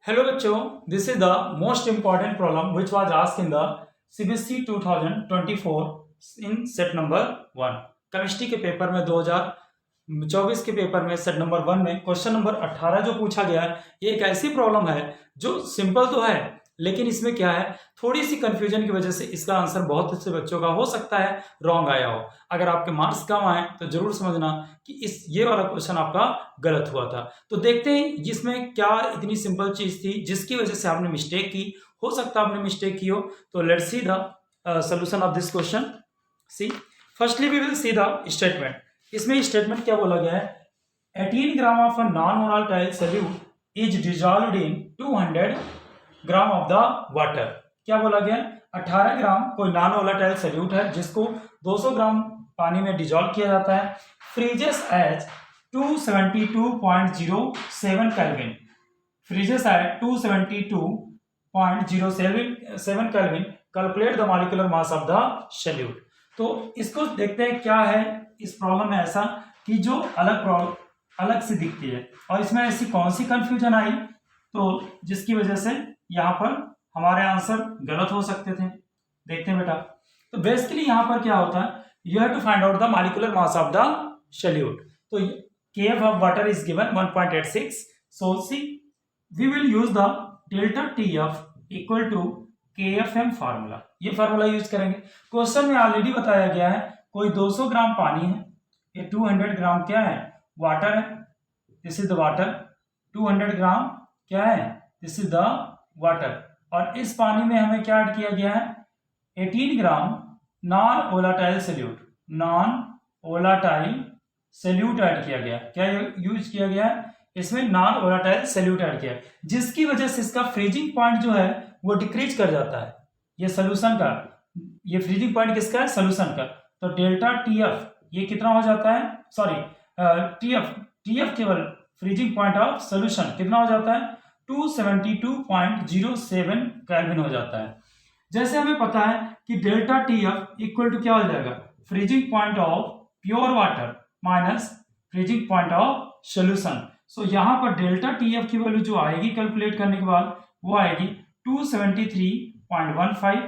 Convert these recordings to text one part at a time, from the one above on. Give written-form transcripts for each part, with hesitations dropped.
Hello बच्चों, this is the most important problem which was asked in the CBSE 2024 in set number 1. Chemistry के paper में 2024 के paper में set number 1 में question number 18 जो पूछा गया है, ये एक ऐसी प्रॉब्लम है जो सिंपल तो है, लेकिन इसमें क्या है, थोड़ी सी कंफ्यूजन की वजह से इसका आंसर बहुत से बच्चों का हो सकता है रॉन्ग आया हो। अगर आपके मार्क्स कम आए तो जरूर समझना कि ये वाला क्वेश्चन आपका गलत हुआ था। तो देखते हैं जिसमें क्या इतनी सिंपल चीज थी जिसकी वजह से आपने मिस्टेक की। हो सकता है आपने मिस्टेक की हो। तो let's see the solution of this question. See firstly we will see the statement. इसमें स्टेटमेंट क्या बोला गया है, 18 gram of a non volatile solute is dissolved in 200 gram of the water. क्या बोला गया, 18 ग्राम कोई नॉन वोलेटाइल सॉल्यूट है जिसको 200 ग्राम पानी में डिसॉल्व किया जाता है। Freezes as 272.07 kelvin, freezes at 272.07 kelvin. Calculate the molecular mass of the solute. तो इसको देखते हैं क्या है इस प्रॉब्लम में ऐसा कि जो अलग से दिखती है, और इसमें ऐसी कौन सी कंफ्यूजन आई तो जिसकी वजह से यहाँ पर हमारे आंसर गलत हो सकते थे। देखते हैं बेटा। तो बेसिकली यहाँ पर क्या होता है, you have to find out the molecular mass of the solute. तो KF of water is given 1.86. So see, we will use the delta TF equal to KFM formula. ये फार्मूला यूज करेंगे। Question में already बताया गया है कोई 200 ग्राम पानी है, ये 200 ग्राम क्या है, वाटर है। This is the water. 200 ग्राम क्या है, दिस इज द वाटर। और इस पानी में हमें क्या ऐड किया गया है, 18 gram non volatile solute, non volatile solute add किया गया। क्या यूज किया गया है, इसमें नॉन वोलेटाइल सॉल्यूट ऐड किया, जिसकी वजह से इसका फ्रीजिंग पॉइंट जो है वो डिक्रीज कर जाता है। ये सोल्यूशन का, ये फ्रीजिंग पॉइंट किसका है, सोल्यूशन का। तो डेल्टा TF ये कितना हो जाता है, सॉरी TF केवल फ्रीजिंग पॉइंट ऑफ सोल्यूशन कितना हो जाता है, 272.07 केल्विन हो जाता है। जैसे हमें पता है कि डेल्टा TF इक्वल टू क्या हो जाएगा, freezing point of pure water minus freezing point of solution. So यहाँ पर डेल्टा TF की वैल्यू जो आएगी कैलकुलेट करने के बाद वो आएगी 273.15।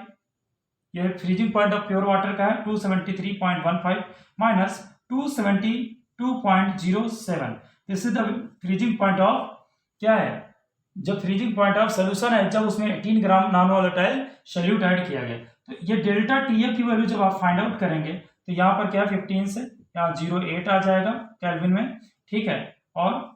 ये freezing point of pure water का है 273.15 minus 272.07। This is the freezing point of क्या है, जब फ्रीजिंग पॉइंट ऑफ सोल्यूशन है जब उसमें 18 gram non volatile solute add किया गया। तो ये डेल्टा TF की वैल्यू जब आप फाइंड आउट करेंगे तो यहाँ पर क्या 15 से यहाँ 08 आ जाएगा केल्विन में, ठीक है। और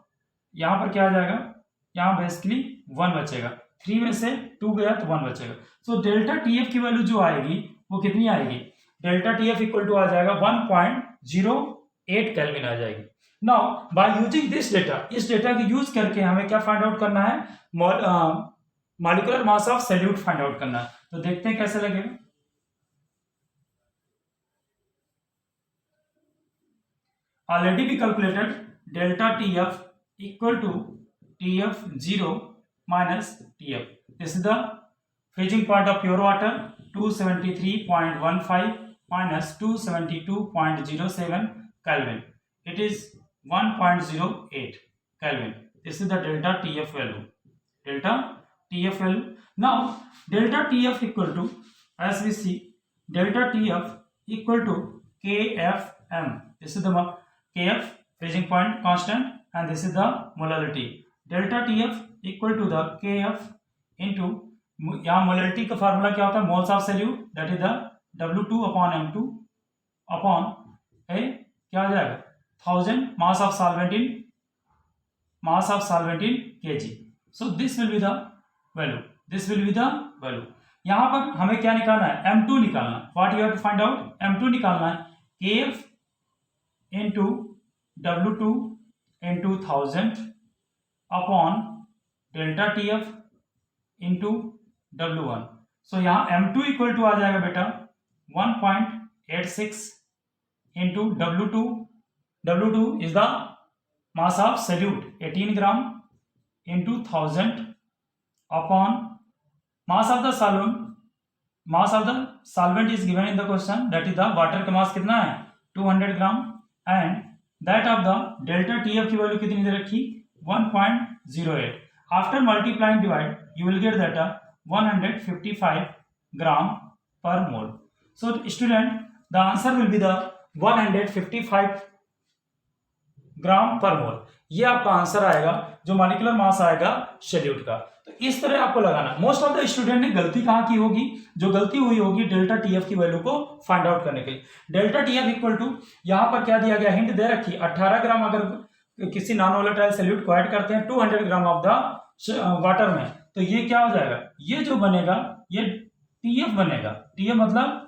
यहाँ पर क्या आ जाएगा, यहाँ बेसिकली 1 बचेगा, 3 में से 2 गया तो 1 बचेगा। सो डेल्टा TF की वैल्यू जो आएगी वो कितनी आएगी, डेल्टा TF इक्वल टू आ जाएगा 1.08 केल्विन आ जाएगी। Now by using this data, इस डेटा को यूज करके हमें क्या फाइंड आउट करना है, molecular mass of solute find out करना है। तो देखते हैं कैसे लगेगा। Already we calculated delta TF equal to TF0 minus TF. This is the freezing point of pure water 273.15 minus 272.07 Kelvin. It is 1.08 Kelvin. This is the delta TF value. Delta TF value. Now delta TF equal to, as we see, delta TF equal to KFM. This is the KF freezing point constant and this is the molality. Delta TF equal to the KF into, यहाँ molarity का formula क्या होता है, moles of solute that is the W2 upon M2 upon क्या आ जाएगा 1000 mass of solvent in kg. So this will be the value, this will be the value. यहाँ पर हमें क्या निकालना है, M2 निकालना है। What you have to find out, M2 निकालना है, KF into W2 into 1000 upon delta TF into W1। सो यहाँ M2 इक्वल टू आ जाएगा बेटा 1.86 into W2। W2 is the mass of solute 18 gram into 1000 upon mass of the solvent is given in the question, that is the water का मास कितना है 200 gram and that of the delta TF की value कितनी दे रखी 1.08। After multiplying divide you will get that 155 gram per mole. So student, the answer will be the 155 gram per मोल. ये आपका answer आएगा जो मॉलिक्यूलर मास आएगा सॉल्यूट का. तो इस तरह आपको लगाना. मोस्ट ऑफ द स्टूडेंट ने गलती कहाँ की होगी? जो गलती हुई होगी डेल्टा टीएफ की वैल्यू को फाइंड आउट करने के लिए. डेल्टा टीएफ इक्वल टू, यहाँ पर क्या दिया गया, हिंट दे रखी 18 ग्राम अगर किसी नॉन वोलेटाइल सॉल्यूट को ऐड करते हैं 200 ग्राम ऑफ द वाटर में, तो ये क्या हो जाएगा, ये जो बनेगा ये टीएफ बनेगा. टीएफ मतलब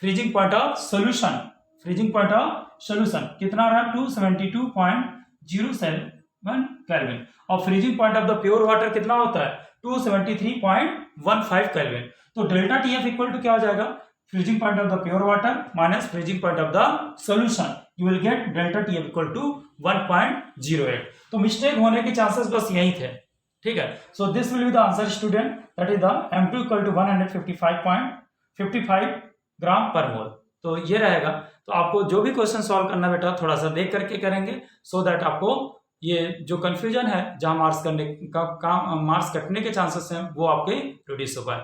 freezing point of solution. Freezing point of solution कितना रहा? 272.07 केल्विन. और freezing point of the pure water कितना होता है? 273.15 केल्विन. तो डेल्टा टीएफ इक्वल टू क्या हो जाएगा? Freezing point of the pure water minus freezing point of the solution. You will get delta TF equal to 1.08. तो mistake होने के चांसेस बस यही थे. ठीक है. So this will be the answer student, that is the M2 equal to 155.55 gram per mole. तो ये रहेगा. तो आपको जो भी क्वेश्चन सॉल्व करना बेटा थोड़ा सा देख करके करेंगे, सो दैट आपको ये जो कंफ्यूजन है, जहां मार्क्स करने का काम, मार्क्स कटने के चांसेस हैं, वो आपके रिड्यूस हो पाए.